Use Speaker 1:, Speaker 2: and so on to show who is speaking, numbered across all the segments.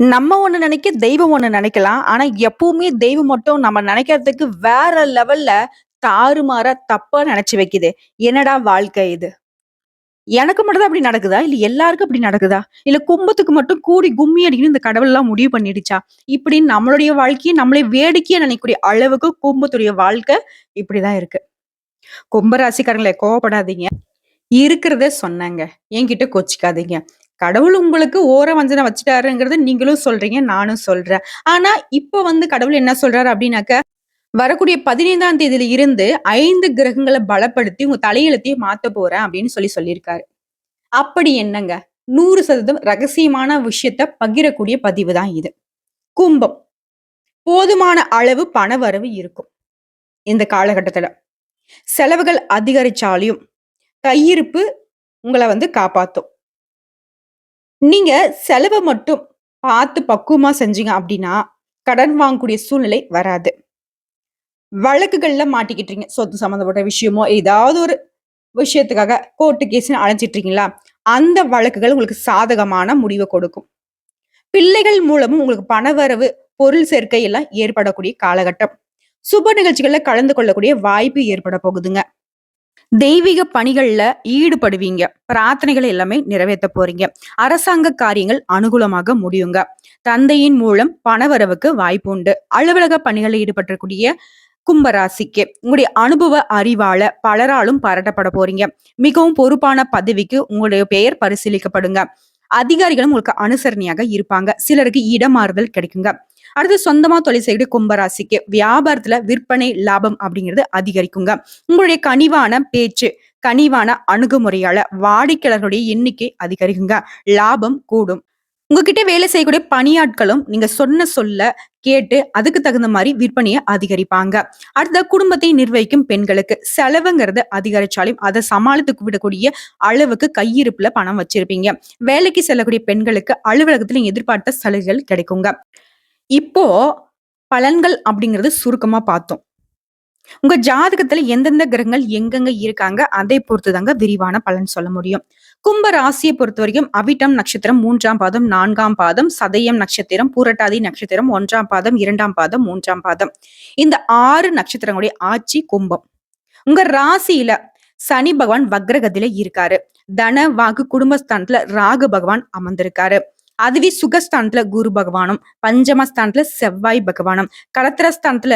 Speaker 1: நம்ம ஒண்ணு நினைக்க, தெய்வம் ஒண்ணு நினைக்கலாம். ஆனா, எப்பவுமே தெய்வம் மட்டும் நம்ம நினைக்கிறதுக்கு வேற லெவல்ல தாறுமாறா தப்பா நினைச்சு வைக்குது. என்னடா வாழ்க்கை இது? எனக்கு மட்டும் தான் அப்படி நடக்குதா? இல்ல எல்லாருக்கும் அப்படி நடக்குதா? இல்ல கும்பத்துக்கு மட்டும் கூடி கும்மி அடிக்கணும்னு இந்த கடவுள்லாம் முடிவு பண்ணிடுச்சா? இப்படின்னு நம்மளுடைய வாழ்க்கைய நம்மளே வேடிக்கையா நினைக்கக்கூடிய அளவுக்கு கும்பத்துடைய வாழ்க்கை இப்படிதான் இருக்கு. கும்ப ராசிக்காரங்களே கோவப்படாதீங்க. இருக்கிறத சொன்னேங்க. என்கிட்ட கோச்சுக்காதீங்க. கடவுள் உங்களுக்கு ஓர வஞ்சன வச்சுட்டாருங்கிறத நீங்களும் சொல்றீங்க, நானும் சொல்றேன். ஆனா, இப்ப கடவுள் என்ன சொல்றாரு அப்டின்னாக்க, வரக்கூடிய 15ஆம் தேதியில இருந்து 5 கிரகங்கள பலப்படுத்தி உங்க தலையெழுத்தையே மாத்தப் போறேன் அப்டின்னு சொல்லியிருக்காரு. அப்படி என்னங்க? 100% ரகசியமான விஷயத்த பகிரக்கூடிய பதிவு தான் இது. கும்பம். போதுமான அளவு பணவரவு இருக்கும். இந்த காலகட்டத்துல. செலவுகள் அதிகரிச்சாலும், கையிருப்பு உங்கள காப்பாத்தும். நீங்க செலவ மட்டும் பார்த்து பக்குவமா செஞ்சீங்க அப்டின்னா, கடன் வாங்கக்கூடிய சூழ்நிலை வராது. வழக்குகள்ல மாட்டிக்கிட்டீங்க. சொத்து சம்மந்தப்பட்ட விஷயமோ, ஏதாவது ஒரு விஷயத்துக்காக கோர்ட்டு கேஸ்ன்னு அலைஞ்சிட்டு இருக்கீங்களா? அந்த வழக்குகள் உங்களுக்கு சாதகமான முடிவ கொடுக்கும். பிள்ளைகள் மூலமும் உங்களுக்கு பணவரவு, பொருள் சேர்க்கை எல்லாம் ஏற்படக்கூடிய காலகட்டம். சுப நிகழ்ச்சிகள்ல கலந்து கொள்ளக்கூடிய வாய்ப்பு ஏற்பட போகுதுங்க. தெய்வீக பணிகள்ல ஈடுபடுவீங்க. பிரார்த்தனைகள் எல்லாமே நிறைவேத்த போறீங்க. அரசாங்க காரியங்கள் அனுகூலமாக முடியுங்க. தந்தையின் மூலம் பணவரவுக்கு வாய்ப்பு உண்டு. அலுவலக பணிகளில் ஈடுபட்டிருக்கூடிய கும்பராசிக்கு உங்களுடைய அனுபவ அறிவால பலராலும் பாராட்டப்பட போறீங்க. மிகவும் பொறுப்பான பதவிக்கு உங்களுடைய பெயர் பரிசீலிக்கப்படுங்க. அதிகாரிகளும் உங்களுக்கு அனுசரணையாக இருப்பாங்க. சிலருக்கு இடமாறுதல் கிடைக்குங்க. அடுத்து சொந்தமா தொழில் செய்யக்கூடிய கும்பராசிக்கு வியாபாரத்துல விற்பனை லாபம் அப்படிங்கிறது அதிகரிக்குங்க. உங்களுடைய கனிவான பேச்சு, கனிவான அணுகுமுறையால வாடிக்கையாளர்களுடைய எண்ணிக்கை அதிகரிக்குங்க. லாபம் கூடும். உங்ககிட்ட வேலை செய்யக்கூடிய பணியாட்களும் நீங்க சொன்ன சொல்ல கேட்டு அதுக்கு தகுந்த மாதிரி விற்பனையை அதிகரிப்பாங்க. அடுத்த குடும்பத்தை நிர்வகிக்கும் பெண்களுக்கு செலவுங்கிறது அதிகரிச்சாலும் அதை சமாளித்து விடக்கூடிய அளவுக்கு கையிருப்புல பணம் வச்சிருப்பீங்க. வேலைக்கு செல்லக்கூடிய பெண்களுக்கு அலுவலகத்துல எதிர்பார்த்த சலுகைகள் கிடைக்குங்க. இப்போ பலன்கள் அப்படிங்கிறது சுருக்கமா பார்த்தோம். உங்க ஜாதகத்துல எந்தெந்த கிரகங்கள் எங்கெங்க இருக்காங்க அதை பொறுத்துதாங்க விரிவான பலன் சொல்ல முடியும். கும்ப ராசியை பொறுத்த வரைக்கும் அவிட்டம் நட்சத்திரம் 3ஆம் பாதம், 4ஆம் பாதம், சதயம் நட்சத்திரம், பூரட்டாதி நட்சத்திரம் 1ஆம் பாதம், 2ஆம் பாதம், 3ஆம் பாதம். இந்த 6 நட்சத்திரங்களுடைய ஆட்சி கும்பம். உங்க ராசியில சனி பகவான் வக்ரகதியில இருக்காரு. தன வாக்கு குடும்பஸ்தானத்துல ராகு பகவான் அமர்ந்திருக்காரு. அதுவே சுகஸ்தானத்துல குரு பகவானும், பஞ்சமஸ்தானத்துல செவ்வாய் பகவானும், கலத்திரஸ்தானத்துல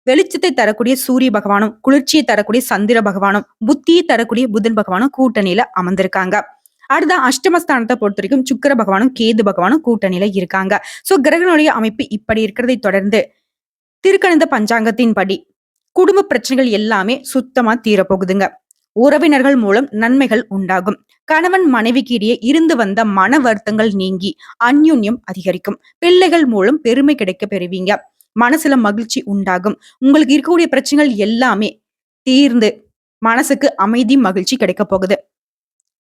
Speaker 1: வெளிச்சத்தை தரக்கூடிய சூரிய பகவானும், குளிர்ச்சியை தரக்கூடிய சந்திர பகவானும், புத்தியை தரக்கூடிய புதன் பகவானும் கூட்டணியில அமர்ந்திருக்காங்க. அடுத்த அஷ்டமஸ்தானத்தை பொறுத்த வரைக்கும் சுக்கிர பகவானும் கேது பகவானும் கூட்டணியில இருக்காங்க. சோ கிரகனுடைய அமைப்பு இப்படி இருக்கிறதை தொடர்ந்து திருக்கணித பஞ்சாங்கத்தின் படி குடும்ப பிரச்சனைகள் எல்லாமே சுத்தமா தீரப்போகுதுங்க. உறவினர்கள் மூலம் நன்மைகள் உண்டாகும். கணவன் மனைவிக்கு இடையே இருந்து வந்த மன வருத்தங்கள் நீங்கி அந்யுன்யம் அதிகரிக்கும். பிள்ளைகள் மூலம் பெருமை கிடைக்க பெறுவீங்க. மனசுல மகிழ்ச்சி உண்டாகும். உங்களுக்கு இருக்கக்கூடிய பிரச்சனைகள் எல்லாமே தீர்ந்து மனசுக்கு அமைதி மகிழ்ச்சி கிடைக்க போகுது.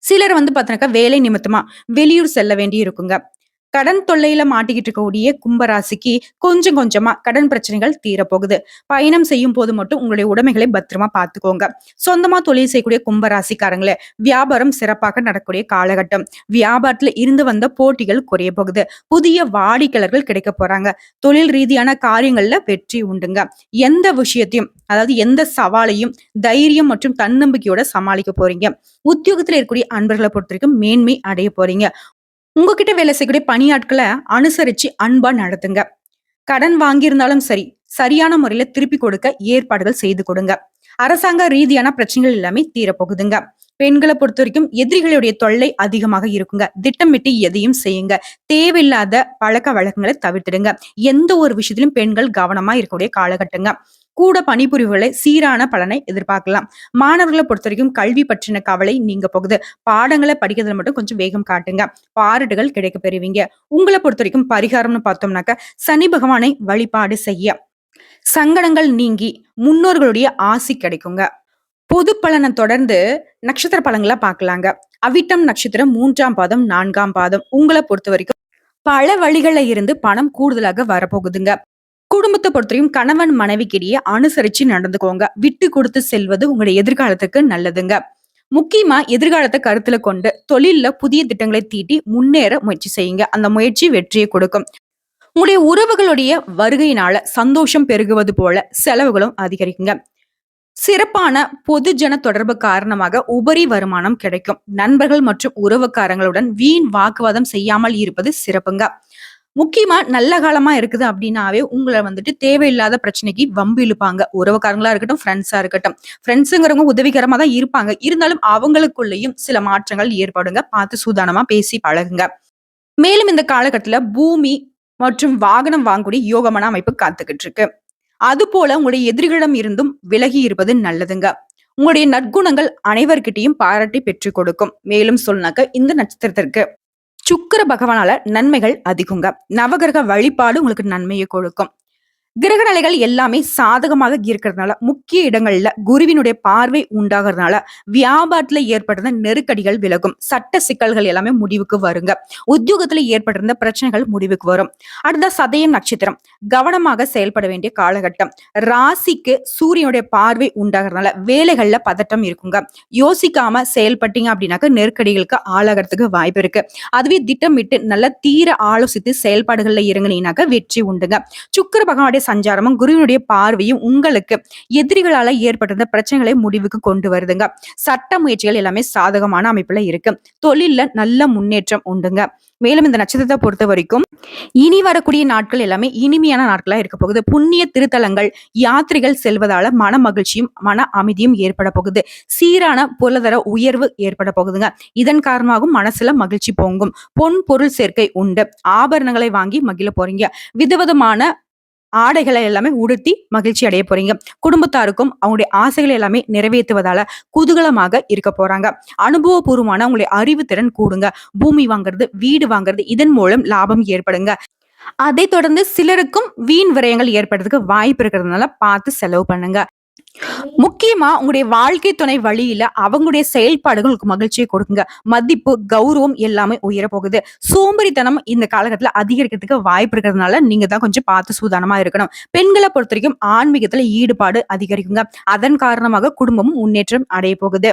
Speaker 1: சிலர் பாத்தீங்கன்னாக்கா வேலை நிமித்தமா வெளியூர் செல்ல வேண்டி இருக்குங்க. கடன் தொல்லையில மாட்டிக்கிட்டு இருக்கக்கூடிய கும்பராசிக்கு கொஞ்சம் கொஞ்சமா கடன் பிரச்சனைகள் தீரப்போகுது. பயணம் செய்யும் போது மட்டும் உங்களுடைய உடைமைகளை பத்திரமா பார்த்துக்கோங்க. சொந்தமா தொழில் செய்யக்கூடிய கும்பராசிக்காரங்களே வியாபாரம் சிறப்பாக நடக்கக்கூடிய காலகட்டம். வியாபாரத்துல இருந்து வந்த போட்டிகள் குறைய போகுது. புதிய வாடிக்கையாளர்கள் கிடைக்க போறாங்க. தொழில் ரீதியான காரியங்கள்ல வெற்றி உண்டுங்க. எந்த விஷயத்தையும் அதாவது எந்த சவாலையும் தைரியம் மற்றும் தன்னம்பிக்கையோட சமாளிக்க போறீங்க. உத்தியோகத்துல இருக்கக்கூடிய அன்பர்களை பொறுத்த வரைக்கும் மேன்மை அடைய போறீங்க. உங்ககிட்ட வேலை செய்யக்கூடிய பணியாட்களை அனுசரிச்சு அன்பா நடத்துங்க. கடன் வாங்கியிருந்தாலும் சரி, சரியான முறையில திருப்பி கொடுக்க ஏற்பாடுகள் செய்து கொடுங்க. அரசாங்க ரீதியான பிரச்சனைகள் எல்லாமே தீரப்போகுதுங்க. பெண்களை பொறுத்த வரைக்கும் எதிரிகளுடைய தொல்லை அதிகமாக இருக்குங்க. திட்டமிட்டு எதையும் செய்யுங்க. தேவையில்லாத பழக்க வழக்கங்களை தவிர்த்திடுங்க. எந்த ஒரு விஷயத்திலும் பெண்கள் கவனமா இருக்கக்கூடிய காலகட்டங்க. கூட பணிபுரிவுகளை சீரான பலனை எதிர்பார்க்கலாம். மாணவர்களை பொறுத்த வரைக்கும் கல்வி பற்றின கவலை நீங்க போகுது. பாடங்களை படிக்கிறதுல மட்டும் கொஞ்சம் வேகம் காட்டுங்க. பாராட்டுகள் கிடைக்க பெறுவீங்க. உங்களை பொறுத்த வரைக்கும் பரிகாரம்னு பார்த்தோம்னாக்க சனி பகவானை வழிபாடு செய்ய சங்கடங்கள் நீங்கி முன்னோர்களுடைய ஆசி கிடைக்குங்க. பொது பலனை தொடர்ந்து நட்சத்திர பலன்களை பார்க்கலாங்க. அவிட்டம் நட்சத்திரம் 3ஆம் பாதம், 4ஆம் பாதம். உங்களை பொறுத்த வரைக்கும் பல வழிகள்ல இருந்து பணம் கூடுதலாக வரப்போகுதுங்க. குடும்பத்தை பொறுத்தவரையும் கணவன் மனைவிக்கிடையே அனுசரிச்சு நடந்துக்கோங்க. விட்டு கொடுத்து செல்வது உங்களுடைய எதிர்காலத்துக்கு நல்லதுங்க. முக்கியமா எதிர்காலத்த கருத்துல கொண்டு தொழில்ல புதிய திட்டங்களை தீட்டி முன்னேற முயற்சி செய்யுங்க. அந்த முயற்சி வெற்றியை கொடுக்கும். உங்களுடைய உறவுகளுடைய வருகையினால சந்தோஷம் பெருகுவது போல செலவுகளும் அதிகரிக்குங்க. சிறப்பான பொதுஜன தொடர்பு காரணமாக உபரி வருமானம் கிடைக்கும். நண்பர்கள் மற்றும் உறவுக்காரங்களுடன் வீண் வாக்குவாதம் செய்யாமல் இருப்பது சிறப்புங்க. முக்கியமா நல்ல காலமா இருக்குது அப்படின்னாவே உங்களை வந்துட்டு தேவையில்லாத பிரச்சனைக்கு வம்பு இழுப்பாங்க. உறவுக்காரங்களா இருக்கட்டும், ஃப்ரெண்ட்ஸா இருக்கட்டும். ஃப்ரெண்ட்ஸுங்கிறவங்க உதவிகரமா தான் இருப்பாங்க. இருந்தாலும் அவங்களுக்குள்ளேயும் சில மாற்றங்கள் ஏற்படுங்க. பார்த்து சூதானமா பேசி பழகுங்க. மேலும் இந்த காலகட்டத்துல பூமி மற்றும் வாகனம் வாங்கக்கூடிய யோகமான அமைப்பு காத்துக்கிட்டு இருக்கு. அது போல உங்களுடைய எதிரிகளிடம் இருந்தும் விலகி இருப்பது நல்லதுங்க. உங்களுடைய நற்குணங்கள் அனைவர்கிட்டையும் பாராட்டி பெற்றுக் கொடுக்கும். மேலும் சொன்னாக்க இந்த நட்சத்திரத்திற்கு சுக்கிர பகவானால நன்மைகள் அதிகங்க. நவகிரக வழிபாடு உங்களுக்கு நன்மையை கொடுக்கும். கிரக நிலைகள் எல்லாமே சாதகமாக இருக்கிறதுனால முக்கிய இடங்கள்ல குருவினுடைய பார்வை உண்டாகிறதுனால வியாபாரத்துல ஏற்பட்டிருந்த நெருக்கடிகள் விலகும். சட்ட சிக்கல்கள் எல்லாமே முடிவுக்கு வருங்க. உத்தியோகத்துல ஏற்பட்டிருந்த பிரச்சனைகள் முடிவுக்கு வரும். அடுத்த சதயம் நட்சத்திரம் கவனமாக செயல்பட வேண்டிய காலகட்டம். ராசிக்கு சூரியனுடைய பார்வை உண்டாகிறதுனால வேலைகள்ல பதட்டம் இருக்குங்க. யோசிக்காம செயல்பட்டீங்க அப்படின்னாக்க நெருக்கடிகளுக்கு ஆளாகிறதுக்கு வாய்ப்பு இருக்கு. அதுவே திட்டமிட்டு நல்ல தீர ஆலோசித்து செயல்பாடுகள்ல இறங்குனீங்கன்னாக்க வெற்றி உண்டுங்க. சுக்கிர பகவானுடைய சஞ்சாரமும் குருவினுடைய பார்வையும் உங்களுக்கு எதிரிகளால ஏற்பட்டிருந்த பிரச்சனைகளை முடிவுக்கு கொண்டு வருதுங்க. சட்ட முயற்சிகள் எல்லாமே சாதகமான அமைப்புல இருக்கு. தொழில்ல நல்ல முன்னேற்றம் உண்டுங்க. மேலும் இந்த நட்சத்திரத்தை பொறுத்த வரைக்கும் இனி வரக்கூடிய நாட்கள் எல்லாமே இனிமையான நாட்களா இருக்க போகுது. புண்ணிய திருத்தலங்கள் யாத்திரைகள் செல்வதால மன மகிழ்ச்சியும் மன அமைதியும் ஏற்பட போகுது. சீரான பொருளாதார உயர்வு ஏற்பட போகுதுங்க. இதன் காரணமாகவும் மனசுல மகிழ்ச்சி பொங்கும். பொன் பொருள் சேர்க்கை உண்டு. ஆபரணங்களை வாங்கி மகிழ போறீங்க. விதவிதமான ஆடைகளை எல்லாமே உடுத்தி மகிழ்ச்சி அடைய போறீங்க. குடும்பத்தாருக்கும் அவங்களுடைய ஆசைகளை எல்லாமே நிறைவேற்றுவதால குதூகலமாக இருக்க போறாங்க. அனுபவபூர்வமான உங்களுடைய அறிவு திறன் கூடுங்க. பூமி வாங்குறது, வீடு வாங்குறது, இதன் மூலம் லாபம் ஏற்படுங்க. அதை தொடர்ந்து சிலருக்கும் வீண் விரயங்கள் ஏற்படுறதுக்கு வாய்ப்பு இருக்கிறதுனால பார்த்து செலவு பண்ணுங்க. முக்கியமா உங்களுடைய வாழ்க்கை துணை வழியில அவங்களுடைய செயல்பாடுகள் உங்களுக்கு மகிழ்ச்சியை கொடுக்குங்க. மதிப்பு, கௌரவம் எல்லாமே உயர போகுது. சோம்பேறித்தனம் இந்த காலகட்டத்துல அதிகரிக்கிறதுக்கு வாய்ப்பு இருக்கிறதுனால நீங்க தான் கொஞ்சம் பார்த்து சூதானமா இருக்கணும். பெண்களை பொறுத்த வரைக்கும் ஆன்மீகத்துல ஈடுபாடு அதிகரிக்குங்க. அதன் காரணமாக குடும்பமும் முன்னேற்றம் அடைய போகுது.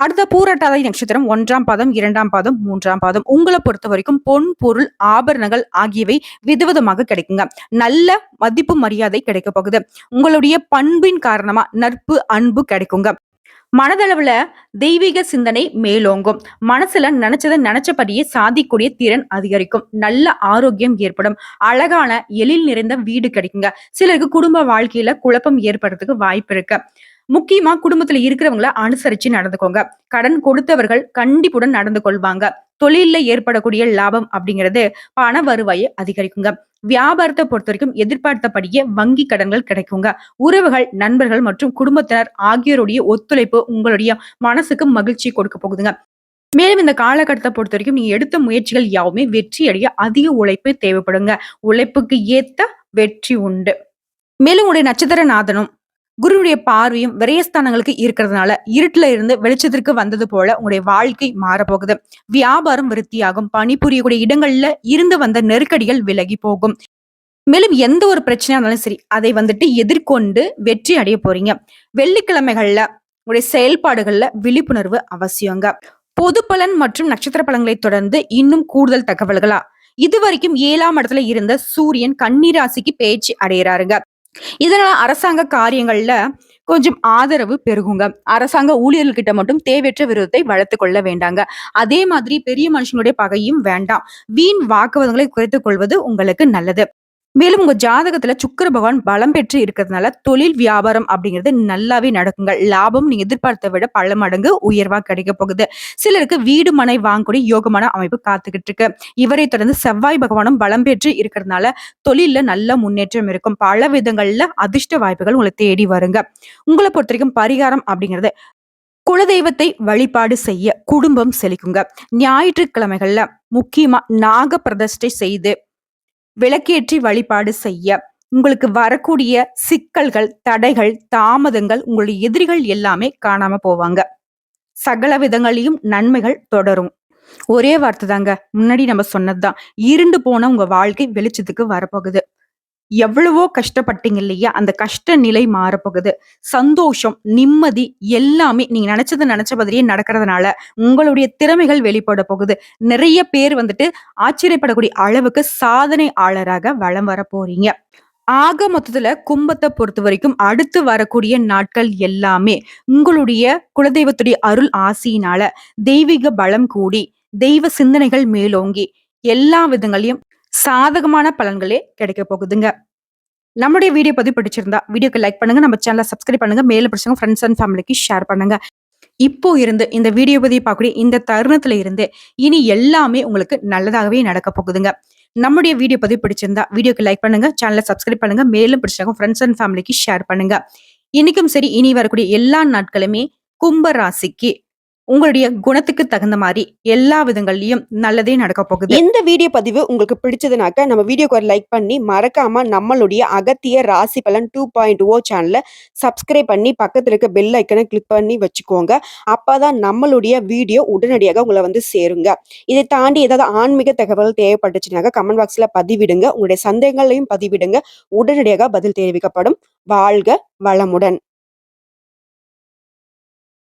Speaker 1: அடுத்த பூரட்டாதி நட்சத்திரம் 1ஆம் பாதம், 2ஆம் பாதம், 3ஆம் பாதம். உங்களை பொறுத்த வரைக்கும் பொன் பொருள் ஆபரணங்கள் ஆகியவை விதவிதமாக கிடைக்குங்க. நல்ல மதிப்பு மரியாதை கிடைக்க போகுது. உங்களுடைய பண்பின் காரணமா நட்பு அன்பு கிடைக்குங்க. மனதளவுல தெய்வீக சிந்தனை மேலோங்கும். மனசுல நினைச்சதை நினைச்சபடியே சாதிக்கூடிய திறன் அதிகரிக்கும். நல்ல ஆரோக்கியம் ஏற்படும். அழகான எழில் நிறைந்த வீடு கிடைக்குங்க. சிலருக்கு குடும்ப வாழ்க்கையில குழப்பம் ஏற்படுறதுக்கு வாய்ப்பு இருக்கு. முக்கியமா குடும்பத்துல இருக்கிறவங்கள அனுசரிச்சு நடந்துக்கோங்க. கடன் கொடுத்தவர்கள் கண்டிப்புடன் நடந்து கொள்வாங்க. தொழில்ல ஏற்படக்கூடிய லாபம் அப்படிங்கிறது பண வருவாயை அதிகரிக்குங்க. வியாபாரத்தை பொறுத்த வரைக்கும் எதிர்பார்த்தபடியே வங்கி கடன்கள் கிடைக்குங்க. உறவுகள், நண்பர்கள் மற்றும் குடும்பத்தினர் ஆகியோருடைய ஒத்துழைப்பு உங்களுடைய மனசுக்கு மகிழ்ச்சி கொடுக்க போகுதுங்க. மேலும் இந்த காலகட்டத்தை பொறுத்த வரைக்கும் நீங்க எடுத்த முயற்சிகள் யாவுமே வெற்றி அடைய அதிக உழைப்பு தேவைப்படுங்க. உழைப்புக்கு ஏத்த வெற்றி உண்டு. மேலும் உங்களுடைய நட்சத்திர நாதனும் குருவுடைய பார்வையும் விரயஸ்தானங்களுக்கு இருக்கிறதுனால இருட்டுல இருந்து வெளிச்சத்திற்கு வந்தது போல உங்களுடைய வாழ்க்கை மாறப்போகுது. வியாபாரம் விருத்தியாகும். பணிபுரியக்கூடிய இடங்கள்ல இருந்து வந்த நெருக்கடிகள் விலகி போகும். மேலும் எந்த ஒரு பிரச்சனையா இருந்தாலும் சரி அதை வந்துட்டு எதிர்கொண்டு வெற்றி அடைய போறீங்க. வெள்ளிக்கிழமைகள்ல உங்களுடைய செயல்பாடுகள்ல விழிப்புணர்வு அவசியங்க. பொது பலன் மற்றும் நட்சத்திர பலன்களை தொடர்ந்து இன்னும் கூடுதல் தகவல்களா இதுவரைக்கும் 7ஆம் இடத்துல இருந்த சூரியன் கன்னிராசிக்கு பேச்சு அடைகிறாருங்க. இதனால அரசாங்க காரியங்கள்ல கொஞ்சம் ஆதரவு பெருகுங்க. அரசாங்க ஊழியர்கள்கிட்ட மட்டும் தேவையற்ற விரோதத்தை வளர்த்து கொள்ள வேண்டாங்க. அதே மாதிரி பெரிய மனுஷனுடைய பகையும் வேண்டாம். வீண் வாக்குவாதங்களை குறைத்துக் கொள்வது உங்களுக்கு நல்லது. மேலும் உங்க ஜாதகத்துல சுக்கிர பகவான் பலம் பெற்று இருக்கிறதுனால தொழில் வியாபாரம் அப்படிங்கிறது நல்லாவே நடக்குங்க. லாபம் நீங்க எதிர்பார்த்த விட பல மடங்கு உயர்வா கிடைக்க போகுது. சிலருக்கு வீடு மனை வாங்கக்கூடிய யோகமான அமைப்பு காத்துக்கிட்டு இருக்கு. இவரை தொடர்ந்து செவ்வாய் பகவானும் பலம் பெற்று இருக்கிறதுனால தொழில்ல நல்ல முன்னேற்றம் இருக்கும். பல விதங்கள்ல அதிர்ஷ்ட வாய்ப்புகள் உங்களை தேடி வருங்க. உங்களை பொறுத்த வரைக்கும் பரிகாரம் அப்படிங்கிறது குலதெய்வத்தை வழிபாடு செய்ய குடும்பம் செழிக்குங்க. ஞாயிற்றுக்கிழமைகள்ல முக்கியமா நாக பிரதிஷ்டை செய்து விளக்கேற்றி வழிபாடு செய்ய உங்களுக்கு வரக்கூடிய சிக்கல்கள், தடைகள், தாமதங்கள், உங்களுடைய எதிரிகள் எல்லாமே காணாம போவாங்க. சகல விதங்களையும் நன்மைகள் தொடரும். ஒரே வார்த்தை தாங்க, முன்னாடி நம்ம சொன்னதுதான். இருண்டு போன உங்க வாழ்க்கை வெளிச்சத்துக்கு வரப்போகுது. எவ்வளவோ கஷ்டப்பட்டீங்க இல்லையா? அந்த கஷ்ட நிலை மாறப்போகுது. சந்தோஷம், நிம்மதி எல்லாமே நீங்க நெனச்சது நெனச்ச மாதிரியே நடக்கிறதுனால, உங்களுடைய திறமைகள் வெளிப்பட போகுது. நெறைய பேர் வந்துட்டு ஆச்சரியப்படக்கூடிய அளவுக்கு சாதனையாளராக வலம் வரப் போறீங்க. ஆக மொத்தத்துல கும்பத்த பொறுத்தவரைக்கும் அடுத்து வரக்கூடிய நாட்கள் எல்லாமே உங்களுடைய குலதெய்வத்துடைய அருள் ஆசியினால தெய்வீக பலம் கூடி, தெய்வ சிந்தனைகள் மேலோங்கி, எல்லா விதங்களையும் சாதகமான பலன்களே கிடைக்கப் போகுதுங்க. நம்முடைய வீடியோ பதிவு பிடிச்சிருந்தா வீடியோக்கு லைக் பண்ணுங்க, நம்ம சேனலை சப்ஸ்கிரைப் பண்ணுங்க, மேல பிடிச்சவங்க ஃப்ரெண்ட்ஸ் அண்ட் ஃபேமிலிக்கு ஷேர் பண்ணுங்க. இப்போ இருந்து இந்த வீடியோ பதிவு பார்க்கக்கூடிய இந்த தருணத்துல இருந்து இனி எல்லாமே உங்களுக்கு நல்லதாகவே நடக்க போகுதுங்க. நம்முடைய வீடியோ பதிவு பிடிச்சிருந்தா வீடியோக்கு லைக் பண்ணுங்க, சேனலை சப்ஸ்கிரைப் பண்ணுங்க, மேலும் பிடிச்சவங்க ஃப்ரெண்ட்ஸ் அண்ட் ஃபேமிலிக்கு ஷேர் பண்ணுங்க. இன்னைக்கும் சரி, இனி வரக்கூடிய எல்லா நாட்களுமே கும்ப ராசிக்கு உங்களுடைய குணத்துக்கு தகுந்த மாதிரி எல்லா விதங்கள்லயும் நல்லதே நடக்க போகுது.
Speaker 2: இந்த வீடியோ பதிவு உங்களுக்கு பிடிச்சதுனாக்க நம்ம வீடியோக்கு ஒரு லைக் பண்ணி மறக்காம நம்மளுடைய அகத்திய ராசி பலன் 2.0 சேனலை சப்ஸ்கிரைப் பண்ணி பக்கத்துல இருக்க பெல் ஐக்கனை கிளிக் பண்ணி வச்சுக்கோங்க. அப்பதான் நம்மளுடைய வீடியோ உடனடியாக உங்களை வந்து சேருங்க. இதை தாண்டி ஏதாவது ஆன்மீக தகவல் தேவைப்பட்டுச்சுனாக்க கமெண்ட் பாக்ஸ்ல பதிவிடுங்க. உங்களுடைய சந்தேகங்களையும் பதிவிடுங்க. உடனடியாக பதில் தெரிவிக்கப்படும். வாழ்க வளமுடன்.